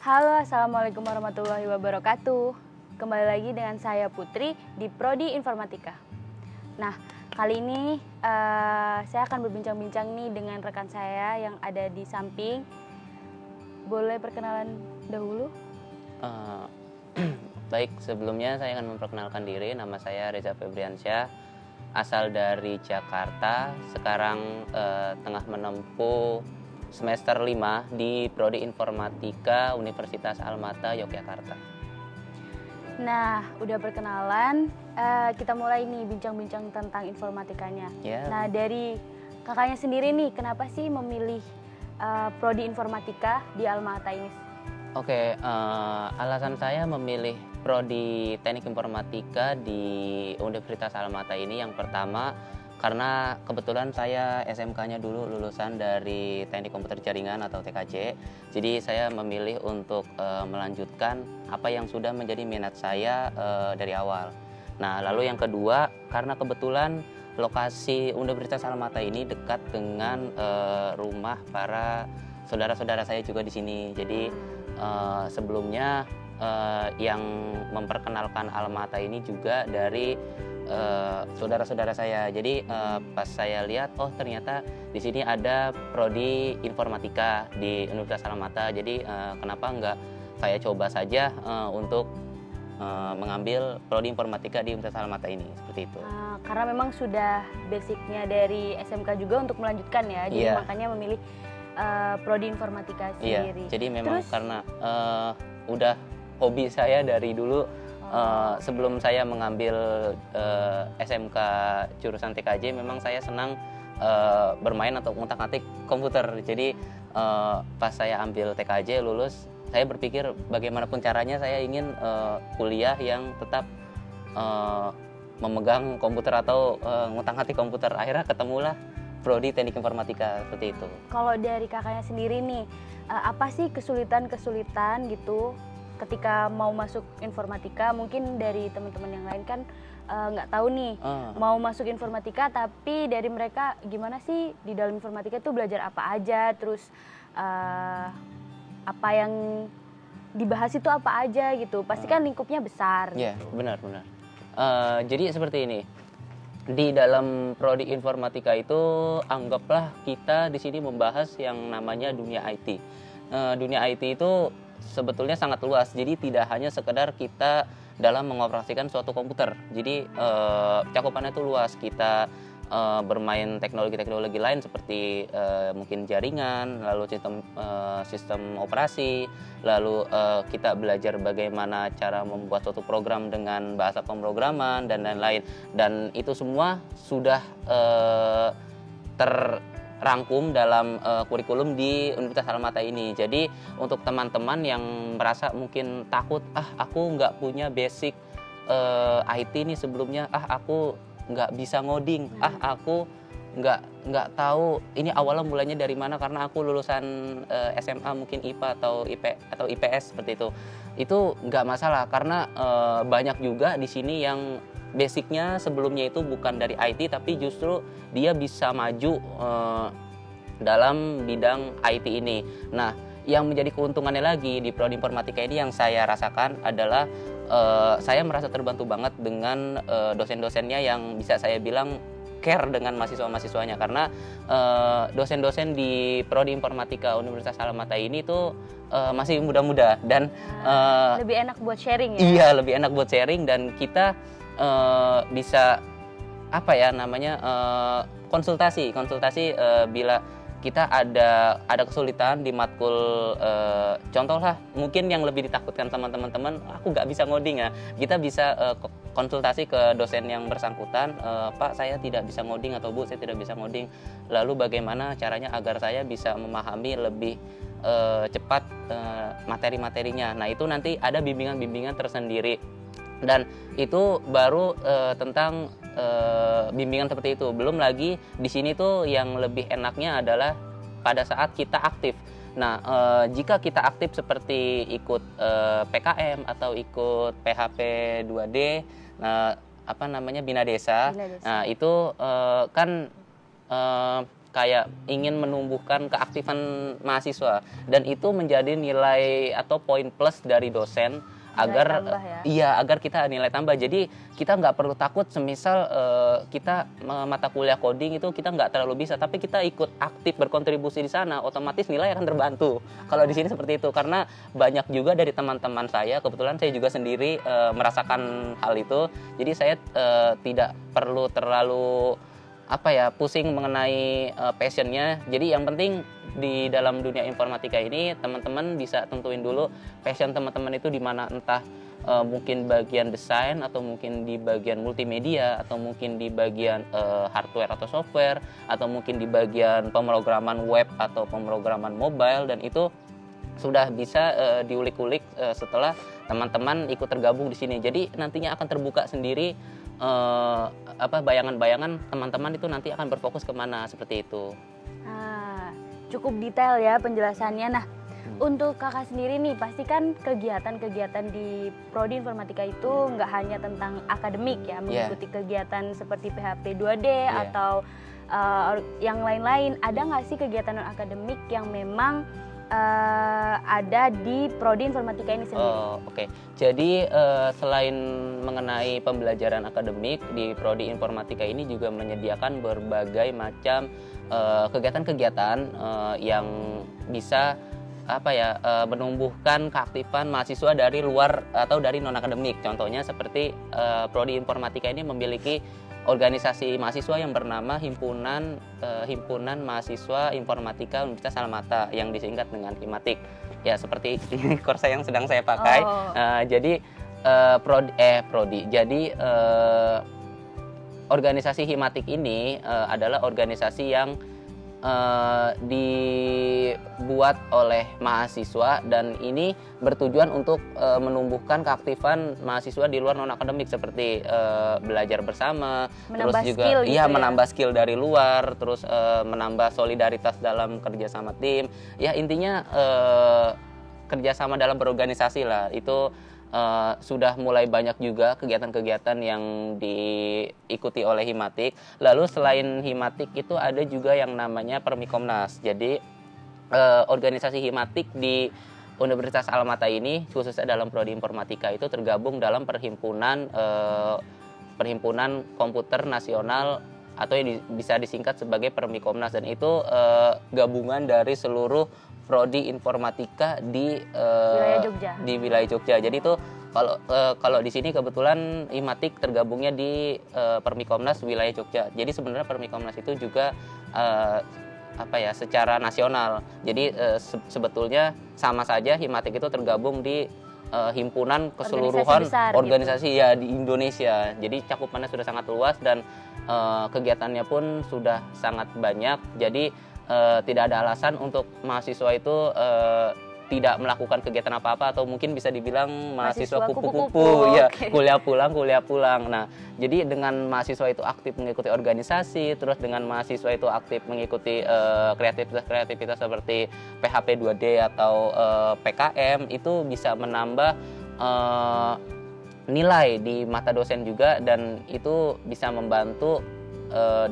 Halo, Assalamualaikum warahmatullahi wabarakatuh. Kembali lagi dengan saya Putri di Prodi Informatika. Nah, kali ini saya akan berbincang-bincang nih dengan rekan saya yang ada di samping. Boleh perkenalan dahulu? Eh, Baik, sebelumnya saya akan memperkenalkan diri. Nama saya Reza Febriansyah, asal dari Jakarta. Sekarang tengah menempuh semester 5 di Prodi Informatika Universitas Almata, Yogyakarta. Nah, udah perkenalan, kita mulai nih bincang-bincang tentang informatikanya. Ya. Nah, dari kakaknya sendiri nih, kenapa sih memilih Prodi Informatika di Almata ini? Oke, alasan saya memilih Prodi Teknik Informatika di Universitas Almata ini yang pertama karena kebetulan saya SMK-nya dulu lulusan dari Teknik Komputer Jaringan atau TKJ. Jadi saya memilih untuk melanjutkan apa yang sudah menjadi minat saya dari awal. Nah, lalu yang kedua karena kebetulan lokasi Universitas Almata ini dekat dengan rumah para saudara-saudara saya juga di sini. Jadi sebelumnya yang memperkenalkan Almata ini juga dari saudara-saudara saya. Jadi pas saya lihat, oh ternyata di sini ada Prodi Informatika di Universitas Almata. Jadi kenapa enggak saya coba saja untuk mengambil Prodi Informatika di Universitas Almata ini, seperti itu. Karena memang sudah basicnya dari SMK juga untuk melanjutkan ya, jadi makanya memilih Prodi Informatika sendiri. Iya, jadi memang karena udah hobi saya dari dulu. Sebelum saya mengambil SMK jurusan TKJ, memang saya senang bermain atau ngutak-ngatik komputer. Jadi pas saya ambil TKJ lulus, saya berpikir bagaimanapun caranya saya ingin kuliah yang tetap memegang komputer atau ngutak-ngatik komputer. Akhirnya ketemulah Prodi Teknik Informatika, seperti itu. Kalau dari kakaknya sendiri nih, apa sih kesulitan-kesulitan gitu ketika mau masuk informatika? Mungkin dari teman-teman yang lain kan nggak tahu nih mau masuk informatika, tapi dari mereka gimana sih di dalam informatika itu belajar apa aja, terus apa yang dibahas itu apa aja gitu. Pasti kan lingkupnya besar. Iya, gitu. benar-benar. Jadi seperti ini. Di dalam Prodi Informatika itu anggaplah kita di sini membahas yang namanya dunia IT. Dunia IT itu sebetulnya sangat luas. Jadi tidak hanya sekedar kita dalam mengoperasikan suatu komputer. Jadi cakupannya itu luas. Kita bermain teknologi-teknologi lain seperti mungkin jaringan, lalu sistem operasi, lalu kita belajar bagaimana cara membuat suatu program dengan bahasa pemrograman dan lain-lain. Dan itu semua sudah terrangkum dalam kurikulum di Universitas Almata ini. Jadi untuk teman-teman yang merasa mungkin takut, aku nggak punya basic IT nih sebelumnya, aku nggak bisa ngoding, aku nggak tahu ini awalnya mulainya dari mana karena aku lulusan SMA mungkin IPA atau IPS seperti itu nggak masalah karena banyak juga di sini yang basicnya sebelumnya itu bukan dari IT tapi justru dia bisa maju dalam bidang IT ini. Nah, yang menjadi keuntungannya lagi di Prodi Informatika ini yang saya rasakan adalah saya merasa terbantu banget dengan dosen-dosennya yang bisa saya bilang care dengan mahasiswa-mahasiswanya karena dosen-dosen di Prodi Informatika Universitas Almata ini tuh masih muda-muda dan lebih enak buat sharing ya? Iya, lebih enak buat sharing dan kita bisa konsultasi bila kita ada kesulitan di matkul, contoh lah mungkin yang lebih ditakutkan sama teman-teman, aku nggak bisa ngoding ya, kita bisa konsultasi ke dosen yang bersangkutan, Pak saya tidak bisa ngoding atau Bu saya tidak bisa ngoding, lalu bagaimana caranya agar saya bisa memahami lebih cepat materi-materinya. Nah itu nanti ada bimbingan-bimbingan tersendiri dan itu baru tentang bimbingan seperti itu. Belum lagi di sini tuh yang lebih enaknya adalah pada saat kita aktif. Nah, jika kita aktif seperti ikut PKM atau ikut PHP 2D, Bina Desa. Nah, itu kan kayak ingin menumbuhkan keaktifan mahasiswa, dan itu menjadi nilai atau poin plus dari dosen agar agar kita nilai tambah. Jadi kita nggak perlu takut semisal kita mata kuliah coding itu kita nggak terlalu bisa, tapi kita ikut aktif berkontribusi di sana, otomatis nilai akan terbantu. Kalau di sini seperti itu, karena banyak juga dari teman-teman saya, kebetulan saya juga sendiri merasakan hal itu. Jadi saya tidak perlu terlalu pusing mengenai passionnya. Jadi yang penting di dalam dunia informatika ini teman-teman bisa tentuin dulu passion teman-teman itu di mana, entah mungkin bagian desain, atau mungkin di bagian multimedia, atau mungkin di bagian hardware atau software, atau mungkin di bagian pemrograman web atau pemrograman mobile, dan itu sudah bisa diulik-ulik setelah teman-teman ikut tergabung di sini. Jadi nantinya akan terbuka sendiri bayangan-bayangan teman-teman itu nanti akan berfokus kemana, seperti itu. Cukup detail ya penjelasannya. Nah, untuk kakak sendiri nih, pasti kan kegiatan-kegiatan di Prodi Informatika itu nggak hanya tentang akademik ya, mengikuti kegiatan seperti PHP 2D atau yang lain-lain. Ada nggak sih kegiatan non akademik yang memang ada di Prodi Informatika ini sendiri? Oke. Jadi selain mengenai pembelajaran akademik, di Prodi Informatika ini juga menyediakan berbagai macam kegiatan-kegiatan yang bisa menumbuhkan keaktifan mahasiswa dari luar atau dari non akademik. Contohnya seperti Prodi Informatika ini memiliki organisasi mahasiswa yang bernama Himpunan Mahasiswa Informatika Universitas Almata, yang disingkat dengan Himatik. Ya, seperti ini kursa yang sedang saya pakai. Jadi organisasi Himatik ini adalah organisasi yang dibuat oleh mahasiswa, dan ini bertujuan untuk menumbuhkan keaktifan mahasiswa di luar non akademik, seperti belajar bersama, menambah terus juga skill menambah skill dari luar, terus menambah solidaritas dalam kerjasama tim. Ya, intinya kerjasama dalam berorganisasi lah. Itu sudah mulai banyak juga kegiatan-kegiatan yang diikuti oleh Himatik. Lalu selain Himatik itu ada juga yang namanya Permikomnas. Jadi organisasi Himatik di Universitas Almata ini, khususnya dalam Prodi Informatika, itu tergabung dalam Perhimpunan Komputer Nasional, atau yang bisa disingkat sebagai Permikomnas, dan itu gabungan dari seluruh Prodi Informatika di wilayah Jogja. Jadi itu kalau di sini kebetulan Himatik tergabungnya di Permikomnas wilayah Jogja. Jadi sebenarnya Permikomnas itu juga secara nasional. Jadi sebetulnya sama saja Himatik itu tergabung di himpunan keseluruhan organisasi gitu di Indonesia. Jadi cakupannya sudah sangat luas, dan kegiatannya pun sudah sangat banyak. Jadi tidak ada alasan untuk mahasiswa itu tidak melakukan kegiatan apa-apa, atau mungkin bisa dibilang mahasiswa kupu-kupu, ya, kuliah pulang. Nah, jadi dengan mahasiswa itu aktif mengikuti organisasi, terus dengan mahasiswa itu aktif mengikuti kreativitas seperti PHP 2D atau PKM, itu bisa menambah nilai di mata dosen juga, dan itu bisa membantu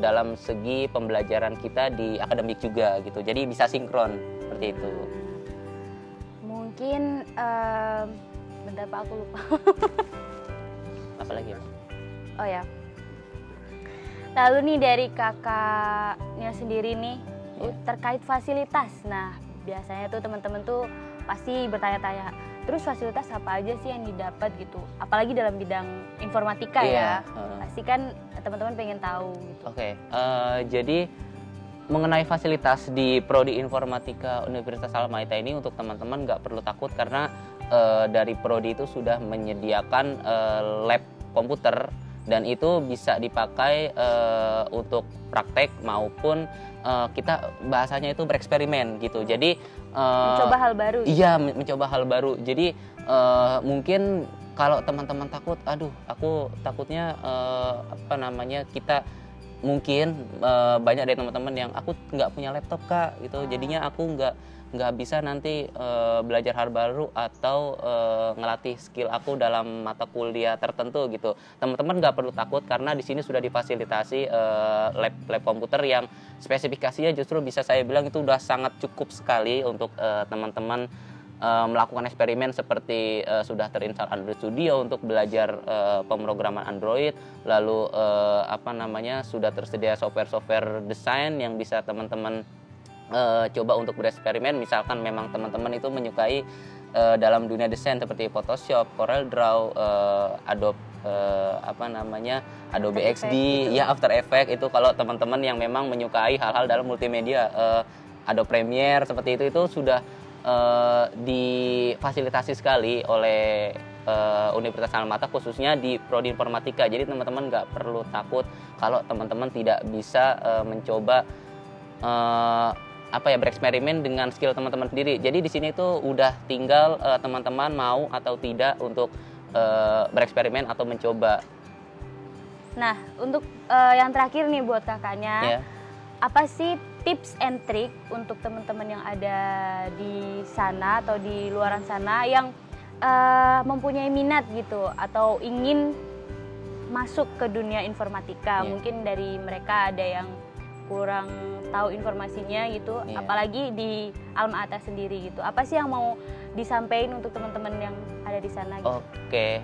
dalam segi pembelajaran kita di akademik juga gitu. Jadi bisa sinkron seperti itu. Mungkin bentar Pak, aku lupa. Apa lagi? Oh ya. Lalu nih dari kakaknya sendiri nih terkait fasilitas. Nah, biasanya tuh teman-teman tuh pasti bertanya-tanya, terus fasilitas apa aja sih yang didapat gitu? Apalagi dalam bidang informatika ya. Pasti kan teman-teman pengen tahu gitu. Jadi mengenai fasilitas di Prodi Informatika Universitas Almata ini, untuk teman-teman nggak perlu takut, karena dari Prodi itu sudah menyediakan lab komputer, dan itu bisa dipakai untuk praktek maupun kita bahasanya itu bereksperimen gitu. Jadi mencoba hal baru. Iya, mencoba hal baru. Jadi mungkin kalau teman-teman takut, aduh aku takutnya kita mungkin banyak dari teman-teman yang aku nggak punya laptop Kak gitu, jadinya aku nggak bisa nanti belajar hal baru atau ngelatih skill aku dalam mata kuliah tertentu gitu. Teman-teman nggak perlu takut karena di sini sudah difasilitasi lab komputer yang spesifikasinya justru bisa saya bilang itu udah sangat cukup sekali untuk teman-teman melakukan eksperimen seperti sudah terinstall Android Studio untuk belajar pemrograman Android, lalu sudah tersedia software desain yang bisa teman-teman coba untuk bereksperimen. Misalkan memang teman-teman itu menyukai dalam dunia desain seperti Photoshop, CorelDRAW, Adobe XD, ya After Effects itu kalau teman-teman yang memang menyukai hal-hal dalam multimedia, Adobe Premiere seperti itu sudah difasilitasi sekali oleh Universitas Almata khususnya di Prodi Informatika. Jadi teman-teman nggak perlu takut kalau teman-teman tidak bisa mencoba bereksperimen dengan skill teman-teman sendiri. Jadi di sini tuh udah tinggal teman-teman mau atau tidak untuk bereksperimen atau mencoba. Nah, untuk yang terakhir nih buat kakaknya, apa sih tips and trick untuk teman-teman yang ada di sana atau di luaran sana yang mempunyai minat gitu atau ingin masuk ke dunia informatika? Mungkin dari mereka ada yang kurang tahu informasinya gitu, apalagi di Alma Ata sendiri gitu. Apa sih yang mau disampaikan untuk teman-teman yang ada di sana gitu? Oke,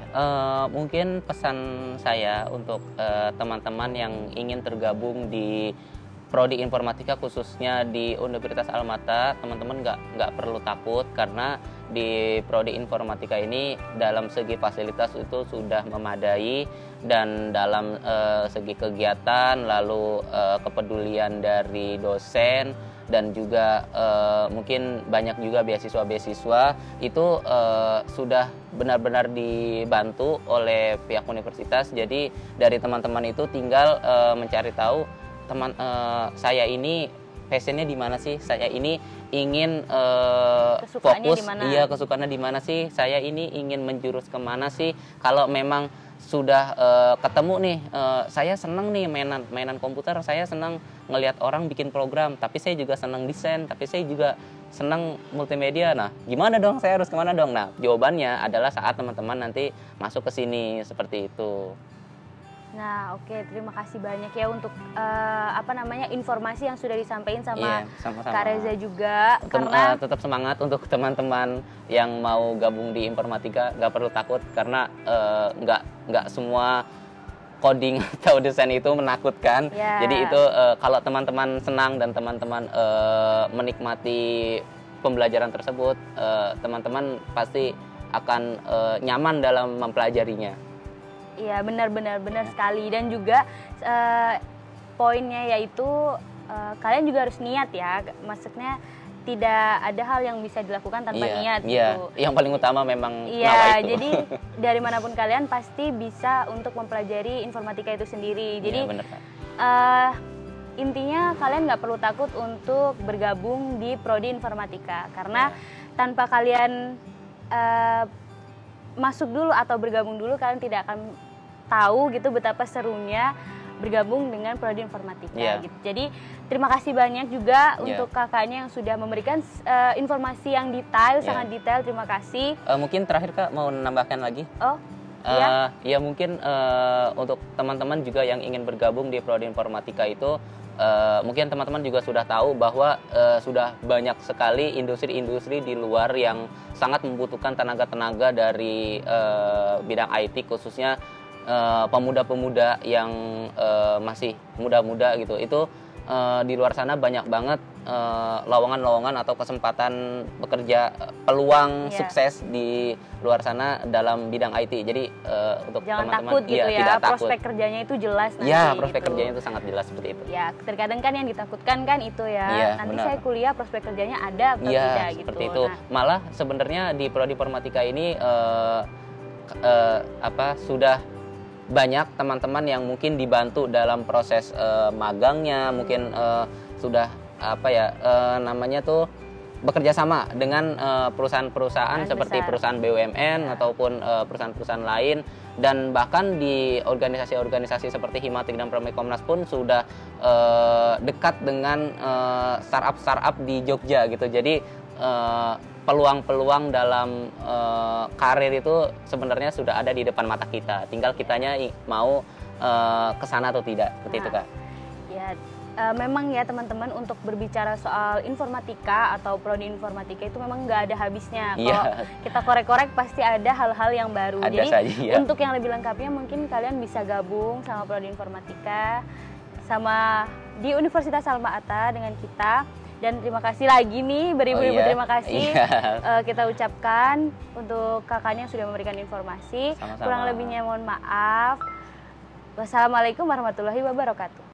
mungkin pesan saya untuk teman-teman yang ingin tergabung di Prodi Informatika khususnya di Universitas Almata, teman-teman nggak perlu takut karena di Prodi Informatika ini dalam segi fasilitas itu sudah memadai, dan dalam segi kegiatan lalu kepedulian dari dosen dan juga mungkin banyak juga beasiswa-beasiswa itu sudah benar-benar dibantu oleh pihak universitas. Jadi dari teman-teman itu tinggal mencari tahu saya ini passionnya di mana sih, saya ini ingin fokus, kesukaannya di mana sih, saya ini ingin menjurus kemana sih. Kalau memang sudah ketemu nih, saya senang nih mainan komputer, saya senang ngelihat orang bikin program, tapi saya juga senang desain, tapi saya juga senang multimedia. Nah, gimana dong, saya harus kemana dong? Nah, jawabannya adalah saat teman-teman nanti masuk ke sini, seperti itu. Nah, oke, terima kasih banyak ya untuk informasi yang sudah disampaikan sama Kak Reza juga. Karena tetap semangat untuk teman-teman yang mau gabung di informatika, nggak perlu takut karena nggak semua coding atau desain itu menakutkan. Jadi itu kalau teman-teman senang dan teman-teman menikmati pembelajaran tersebut, teman-teman pasti akan nyaman dalam mempelajarinya. Iya, benar sekali. Dan juga poinnya yaitu kalian juga harus niat ya. Maksudnya tidak ada hal yang bisa dilakukan tanpa niat gitu. Yang paling utama memang nawa itu. Jadi dari manapun kalian pasti bisa untuk mempelajari informatika itu sendiri. Jadi intinya kalian nggak perlu takut untuk bergabung di Prodi Informatika karena tanpa kalian masuk dulu atau bergabung dulu, kalian tidak akan tahu gitu betapa serunya bergabung dengan Prodi Informatika gitu. Jadi terima kasih banyak juga untuk kakaknya yang sudah memberikan informasi yang detail, sangat detail. Terima kasih. Mungkin terakhir Kak mau menambahkan lagi? Ya mungkin untuk teman-teman juga yang ingin bergabung di Prodi Informatika itu mungkin teman-teman juga sudah tahu bahwa sudah banyak sekali industri-industri di luar yang sangat membutuhkan tenaga-tenaga dari bidang IT, khususnya pemuda-pemuda yang masih muda-muda gitu. Itu di luar sana banyak banget lowongan-lowongan atau kesempatan bekerja, peluang sukses di luar sana dalam bidang IT. Jadi untuk jangan teman-teman takut gitu tidak prospek takut. kerjanya itu jelas nanti. Prospek kerjanya itu sangat jelas seperti itu. Ya, terkadang kan yang ditakutkan kan itu nanti benar. Saya kuliah prospek kerjanya ada atau tidak gitu. Seperti itu. Malah sebenarnya di Prodi Informatika ini sudah banyak teman-teman yang mungkin dibantu dalam proses magangnya, mungkin sudah bekerja sama dengan perusahaan-perusahaan seperti besar. perusahaan BUMN ataupun perusahaan-perusahahan lain, dan bahkan di organisasi-organisasi seperti Himatik dan Pramuka Komnas pun sudah dekat dengan startup-startup di Jogja gitu. Jadi peluang-peluang dalam karir itu sebenarnya sudah ada di depan mata kita. Tinggal kitanya mau ke sana atau tidak, seperti itu Kak. Ya, memang ya teman-teman, untuk berbicara soal informatika atau prodi informatika itu memang nggak ada habisnya. Kalau kita korek-korek pasti ada hal-hal yang baru. Ada Jadi saja, ya. Untuk yang lebih lengkapnya mungkin kalian bisa gabung sama prodi informatika sama di Universitas Alma-Ata dengan kita. Dan terima kasih lagi nih, beribu-ribu terima kasih kita ucapkan untuk kakaknya yang sudah memberikan informasi. Sama-sama. Kurang lebihnya mohon maaf. Wassalamualaikum warahmatullahi wabarakatuh.